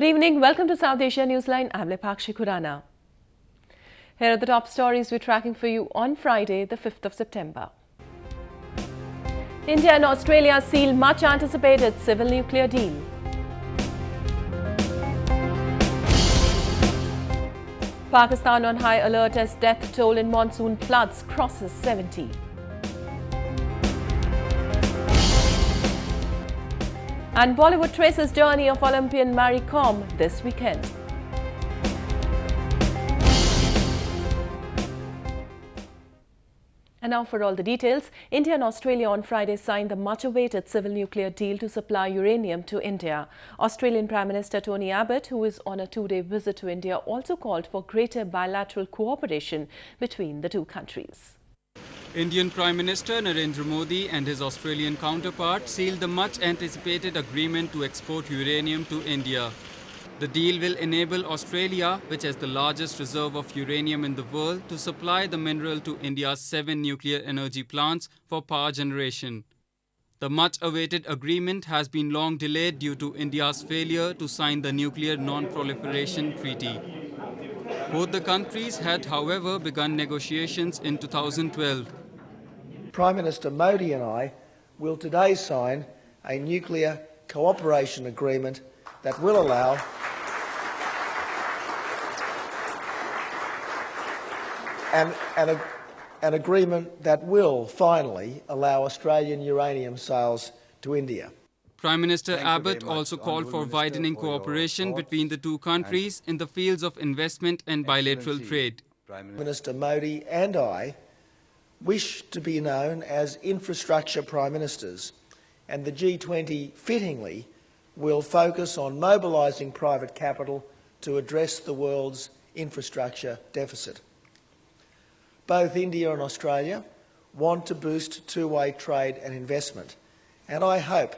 Good evening. Welcome to South Asia Newsline. I'm Lepakshi Khurana. Here are the top stories we're tracking for you on Friday, the 5th of September. India and Australia seal much anticipated civil nuclear deal. Pakistan on high alert as death toll in monsoon floods crosses 70. And Bollywood traces journey of Olympian Mary Kom this weekend. And now for all the details. India and Australia on Friday signed the much-awaited civil nuclear deal to supply uranium to India. Australian Prime Minister Tony Abbott, who is on a two-day visit to India, also called for greater bilateral cooperation between the two countries. Indian Prime Minister Narendra Modi and his Australian counterpart sealed the much-anticipated agreement to export uranium to India. The deal will enable Australia, which has the largest reserve of uranium in the world, to supply the mineral to India's 7 nuclear energy plants for power generation. The much-awaited agreement has been long delayed due to India's failure to sign the Nuclear Non-Proliferation Treaty. Both the countries had, however, begun negotiations in 2012. Prime Minister Modi and I will today sign a nuclear cooperation agreement that will allow an agreement that will finally allow Australian uranium sales to India. Prime Minister Abbott also called for widening cooperation between the two countries in the fields of investment and bilateral trade. Prime Minister Modi and I wish to be known as infrastructure prime ministers, and the G20 fittingly will focus on mobilising private capital to address the world's infrastructure deficit. Both India and Australia want to boost two-way trade and investment, and I hope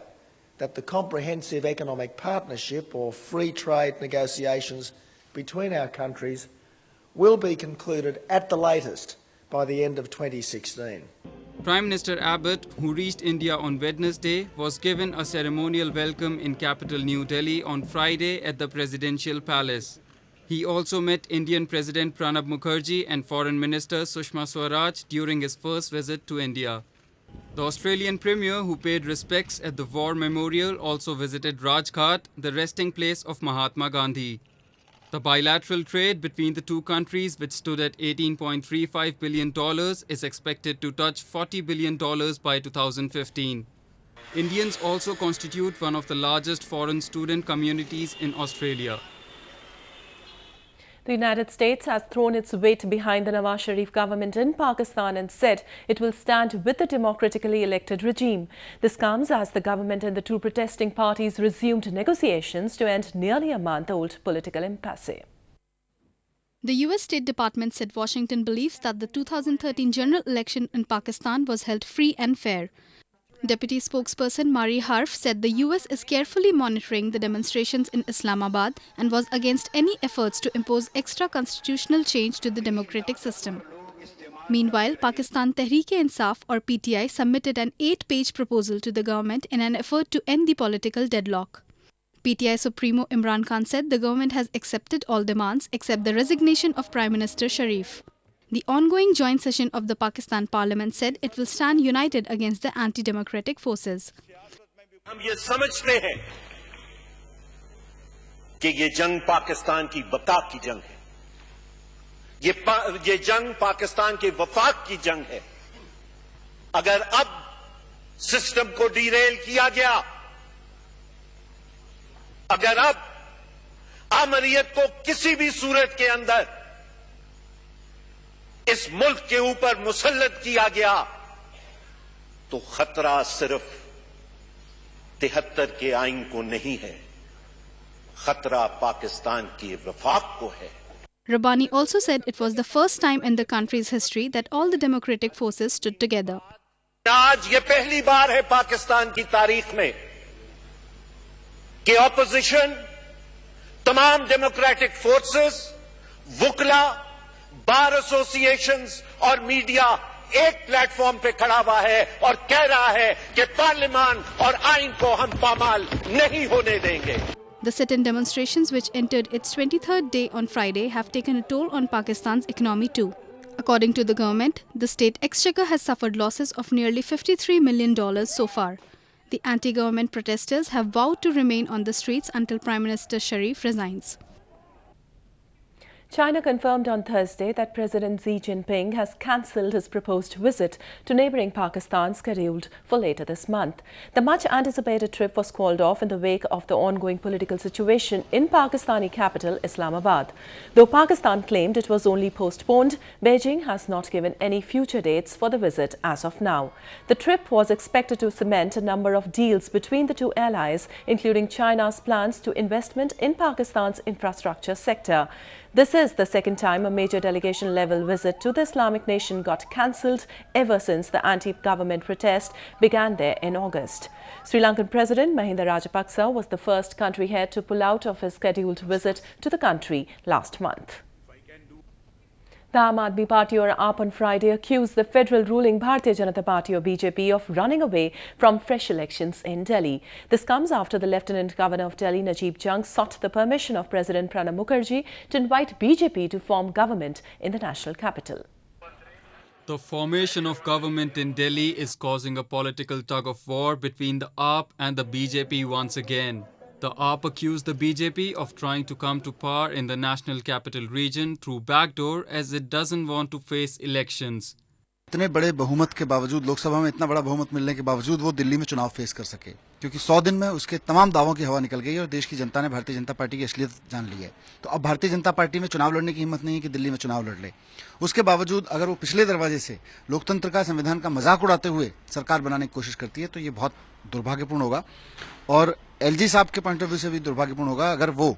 that the comprehensive economic partnership or free trade negotiations between our countries will be concluded at the latest by the end of 2016. Prime Minister Abbott, who reached India on Wednesday, was given a ceremonial welcome in capital New Delhi on Friday at the Presidential Palace. He also met Indian President Pranab Mukherjee and Foreign Minister Sushma Swaraj during his first visit to India. The Australian Premier, who paid respects at the War Memorial, also visited Rajghat, the resting place of Mahatma Gandhi. The bilateral trade between the two countries, which stood at $18.35 billion, is expected to touch $40 billion by 2015. Indians also constitute one of the largest foreign student communities in Australia. The United States has thrown its weight behind the Nawaz Sharif government in Pakistan and said it will stand with the democratically elected regime. This comes as the government and the two protesting parties resumed negotiations to end nearly a month-old political impasse. The U.S. State Department said Washington believes that the 2013 general election in Pakistan was held free and fair. Deputy spokesperson Mari Harf said the U.S. is carefully monitoring the demonstrations in Islamabad and was against any efforts to impose extra constitutional change to the democratic system. Meanwhile, Pakistan Tehreek-e-Insaf or PTI submitted an 8-page proposal to the government in an effort to end the political deadlock. PTI Supremo Imran Khan said the government has accepted all demands except the resignation of Prime Minister Sharif. The ongoing joint session of the Pakistan Parliament said it will stand united against the anti-democratic forces. हम ये समझते हैं कि ये जंग पाकिस्तान की बका की जंग है, ये जंग पाकिस्तान के वफाक की जंग है। अगर अब सिस्टम को डीरेल किया गया, अगर अब आमरीयत को किसी भी सूरत के अंदर इस मुल्क के ऊपर मुसल्लत किया गया, तो खतरा सिर्फ 73 के आइन को नहीं है, खतरा पाकिस्तान की वफाक को है. Rabbani also said it was the first time in the country's history that all the democratic forces stood together. आज ये पहली बार है पाकिस्तान की तारीख में कि ऑपोजिशन, तमाम डेमोक्रेटिक फोर्सेस, वुकला, बार एसोसिएशंस और मीडिया एक प्लेटफॉर्म पे खड़ा हुआ है और कह रहा है कि पार्लियामेंट और आइन को हम पामाल नहीं होने देंगे. The sit-in demonstrations, which entered its 23rd day on Friday, have taken a toll on Pakistan's economy too. According to the government, the state exchequer has suffered losses of nearly $53 million so far. The anti-government protesters have vowed to remain on the streets until Prime Minister Sharif resigns. China confirmed on Thursday that President Xi Jinping has cancelled his proposed visit to neighbouring Pakistan scheduled for later this month. The much-anticipated trip was called off in the wake of the ongoing political situation in Pakistani capital Islamabad. Though Pakistan claimed it was only postponed, Beijing has not given any future dates for the visit as of now. The trip was expected to cement a number of deals between the two allies, including China's plans to investment in Pakistan's infrastructure sector. This is the second time a major delegation-level visit to the Islamic nation got cancelled ever since the anti-government protest began there in August. Sri Lankan President Mahinda Rajapaksa was the first country head to pull out of his scheduled visit to the country last month. The Aam Aadmi Party or AAP on Friday accused the federal ruling Bharatiya Janata Party or BJP of running away from fresh elections in Delhi. This comes after the Lieutenant Governor of Delhi, Najib Jung, sought the permission of President Pranab Mukherjee to invite BJP to form government in the national capital. The formation of government in Delhi is causing a political tug-of-war between the AAP and the BJP once again. The AAP accused the BJP of trying to come to power in the national capital region through backdoor as it doesn't want to face elections. इतने बड़े बहुमत के बावजूद लोकसभा में इतना बड़ा बहुमत मिलने के बावजूद वो दिल्ली में चुनाव फेस कर सके, क्योंकि 100 दिन में उसके तमाम दावों की हवा निकल गई और देश की जनता ने भारतीय जनता पार्टी की असलियत जान ली है। तो अब भारतीय जनता पार्टी में चुनाव लड़ने की हिम्मत नहीं है कि दिल्ली में चुनाव लड़ ले। उसके बावजूद अगर वो पिछले दरवाजे से लोकतंत्र का, संविधान का मजाक उड़ाते हुए सरकार बनाने की कोशिश करती है तो ये बहुत दुर्भाग्यपूर्ण होगा और एलजी साहब के पॉइंट ऑफ व्यू से भी दुर्भाग्यपूर्ण होगा अगर वो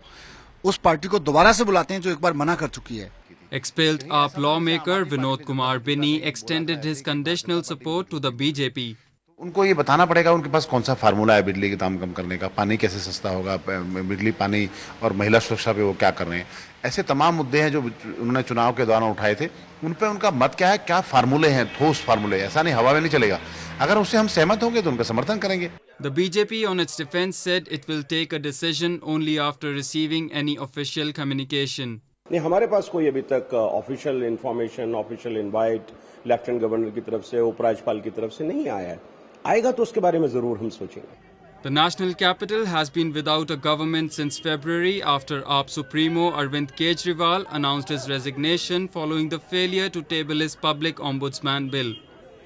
उस पार्टी को दोबारा से बुलाते हैं जो एक बार मना कर चुकी है। Expelled AAP lawmaker Vinod Kumar Binny extended his conditional support to the BJP. उनको ये बताना पड़ेगा उनके पास कौन सा फार्मूला है बिजली के दाम कम करने का, पानी कैसे सस्ता होगा, बिजली पानी और महिला सुरक्षा पे वो क्या कर रहे हैं। ऐसे तमाम मुद्दे हैं जो उन्होंने चुनाव के दौरान उठाए थे, उन पे उनका मत क्या है, क्या फार्मूले हैं, ठोस फार्मूले, ऐसा नहीं हवा में नहीं चलेगा। अगर उससे हम सहमत होंगे तो उनका समर्थन करेंगे। The BJP on its defense said it will take a decision only after receiving any official communication. नहीं, हमारे पास कोई अभी तक official information, official invite lieutenant governor की तरफ से, उपराज्यपाल की तरफ से नहीं आया है। आएगा तो उसके बारे में जरूर हम सोचेंगे। The national capital has been without a government since February after AAP Supremo Arvind Kejriwal announced his resignation following the failure to table his public ombudsman bill.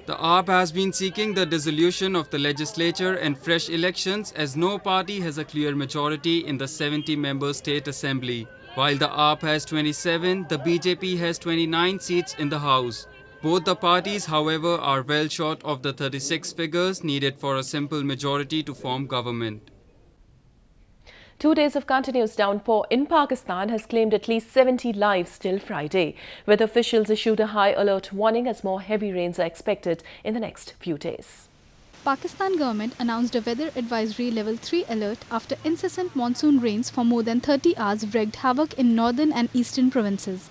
The AAP has been seeking the dissolution of the legislature and fresh elections as no party has a clear majority in the 70-member state assembly. While the AAP has 27, the BJP has 29 seats in the House. Both the parties, however, are well short of the 36 figures needed for a simple majority to form government. 2 days of continuous downpour in Pakistan has claimed at least 70 lives till Friday, with officials issued a high alert warning as more heavy rains are expected in the next few days. Pakistan government announced a weather advisory level 3 alert after incessant monsoon rains for more than 30 hours wreaked havoc in northern and eastern provinces.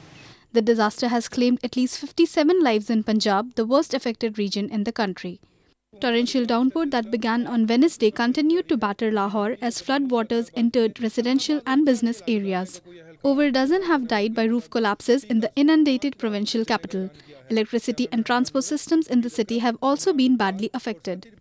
The disaster has claimed at least 57 lives in Punjab, the worst affected region in the country. Torrential downpour that began on Wednesday continued to batter Lahore as flood waters entered residential and business areas. Over a dozen have died by roof collapses in the inundated provincial capital. Electricity and transport systems in the city have also been badly affected.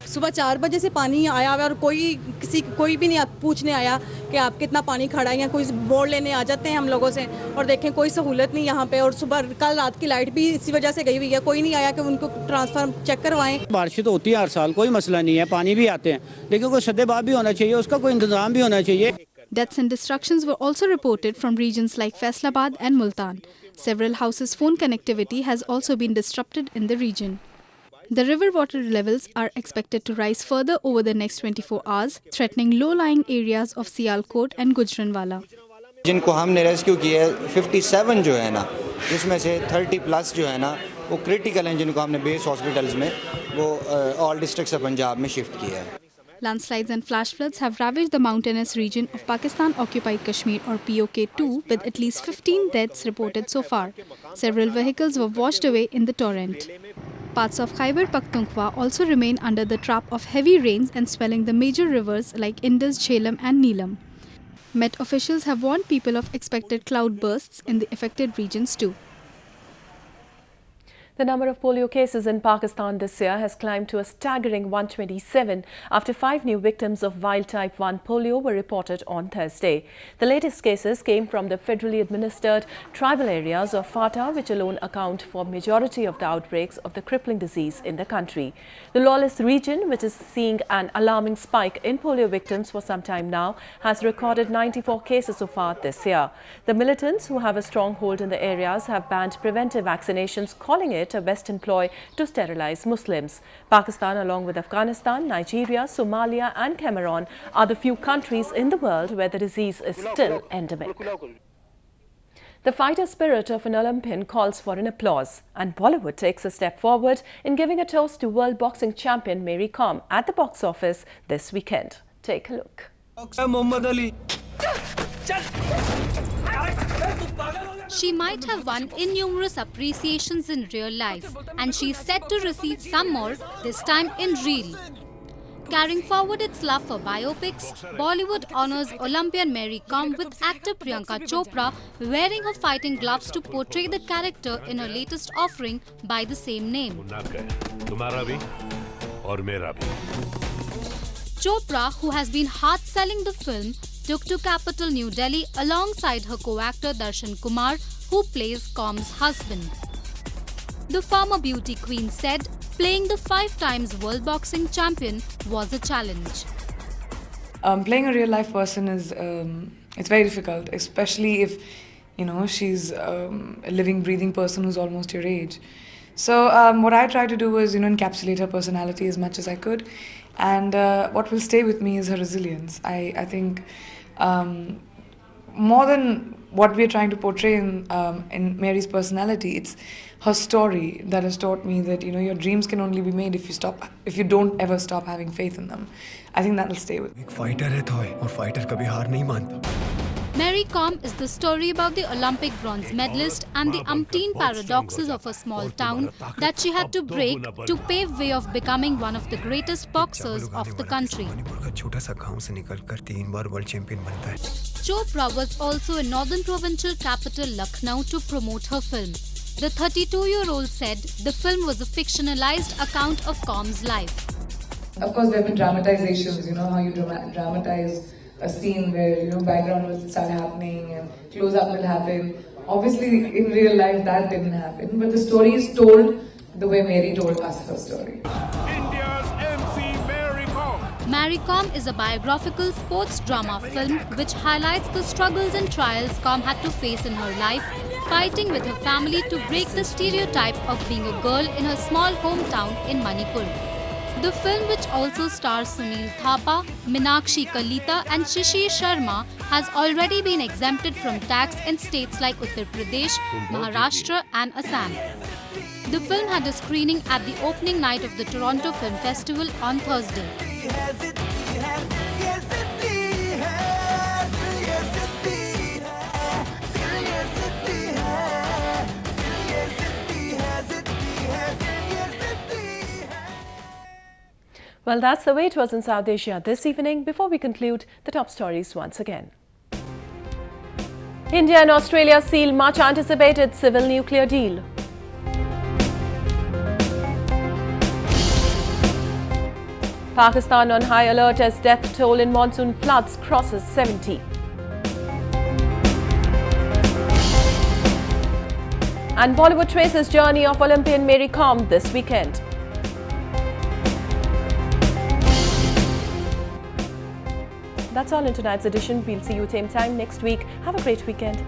सुबह 4 बजे से पानी आया हुआ और कोई भी नहीं पूछने आया कि आप कितना पानी खड़ा है, या कोई बोर्ड लेने आ जाते हैं हम लोगों से और देखें कोई सहूलत नहीं यहाँ पे। और सुबह कल रात की लाइट भी इसी वजह से गई हुई है, कोई नहीं आया कि उनको ट्रांसफार्म चेक करवाएं। बारिश तो होती है हर साल, कोई मसला नहीं है, पानी भी आते हैं, लेकिन कोई सद्देबाब भी होना चाहिए, उसका कोई इंतजाम भी होना चाहिए। Deaths and destructions were also reported from regions like Faisalabad and Multan. Several houses' phone connectivity has also been disrupted in the region. The river water levels are expected to rise further over the next 24 hours, threatening low-lying areas of Sialkot and Gujranwala. जिनको हमने rescue किया है 57 जो है ना, जिसमें से 30 plus जो है ना वो क्रिटिकल हैं, जिनको हमने बेस हॉस्पिटल्स में वो ऑल डिस्ट्रिक्ट्स ऑफ पंजाब में शिफ्ट किया है। Landslides and flash floods have ravaged the mountainous region of Pakistan-occupied Kashmir or POK-2 with at least 15 deaths reported so far. Several vehicles were washed away in the torrent. Parts of Khyber Pakhtunkhwa also remain under the trap of heavy rains and swelling the major rivers like Indus, Jhelum and Neelam. Met officials have warned people of expected cloud bursts in the affected regions too. The number of polio cases in Pakistan this year has climbed to a staggering 127 after 5 new victims of wild type 1 polio were reported on Thursday. The latest cases came from the federally administered tribal areas of FATA, which alone account for majority of the outbreaks of the crippling disease in the country. The lawless region, which is seeing an alarming spike in polio victims for some time now, has recorded 94 cases so far this year. The militants, who have a stronghold in the areas, have banned preventive vaccinations, calling it a Western ploy to sterilize Muslims. Pakistan, along with Afghanistan, Nigeria, Somalia and Cameroon, are the few countries in the world where the disease is still endemic. The fighter spirit of an Olympian calls for an applause, and Bollywood takes a step forward in giving a toast to world boxing champion Mary Kom at the box office this weekend. Take a look. She might have won innumerous appreciations in real life, and she's set to receive some more, this time in reel. Carrying forward its love for biopics, Bollywood honors Olympian Mary Kom with actor Priyanka Chopra wearing her fighting gloves to portray the character in her latest offering by the same name. Chopra, who has been hard-selling the film, took to capital New Delhi alongside her co-actor Darshan Kumar, who plays Kom's husband. The former beauty queen said playing the 5 times world boxing champion was a challenge. Playing a real-life person is it's very difficult, especially if she's a living, breathing person who's almost your age. So what I tried to do was encapsulate her personality as much as I could, and what will stay with me is her resilience. I think more than what we're trying to portray in Mary's personality, it's her story that has taught me that your dreams can only be made if you don't ever stop having faith in them. I think that will stay with me. Mary Kom is the story about the Olympic bronze medalist and the umpteen paradoxes of a small town that she had to break to pave way of becoming one of the greatest boxers of the country. Chopra was also in northern provincial capital Lucknow to promote her film. The 32-year-old said the film was a fictionalized account of Kom's life. Of course, there have been dramatizations, how you dramatize a scene where background will start happening and close-up will happen. Obviously, in real life, that didn't happen. But the story is told the way Mary told us her story. India's MC Mary Kom. Mary Kom is a biographical sports drama film which highlights the struggles and trials Kom had to face in her life, fighting with her family to break the stereotype of being a girl in her small hometown in Manipur. The film, which also stars Sunil Thapa, Meenakshi Kalita and Shishir Sharma, has already been exempted from tax in states like Uttar Pradesh, Maharashtra and Assam. The film had a screening at the opening night of the Toronto Film Festival on Thursday. Well, that's the way it was in South Asia this evening. Before we conclude, the top stories once again. India and Australia seal much anticipated civil nuclear deal. Pakistan on high alert as death toll in monsoon floods crosses 70. And Bollywood traces journey of Olympian Mary Kom this weekend. That's all in tonight's edition. We'll see you same time next week. Have a great weekend.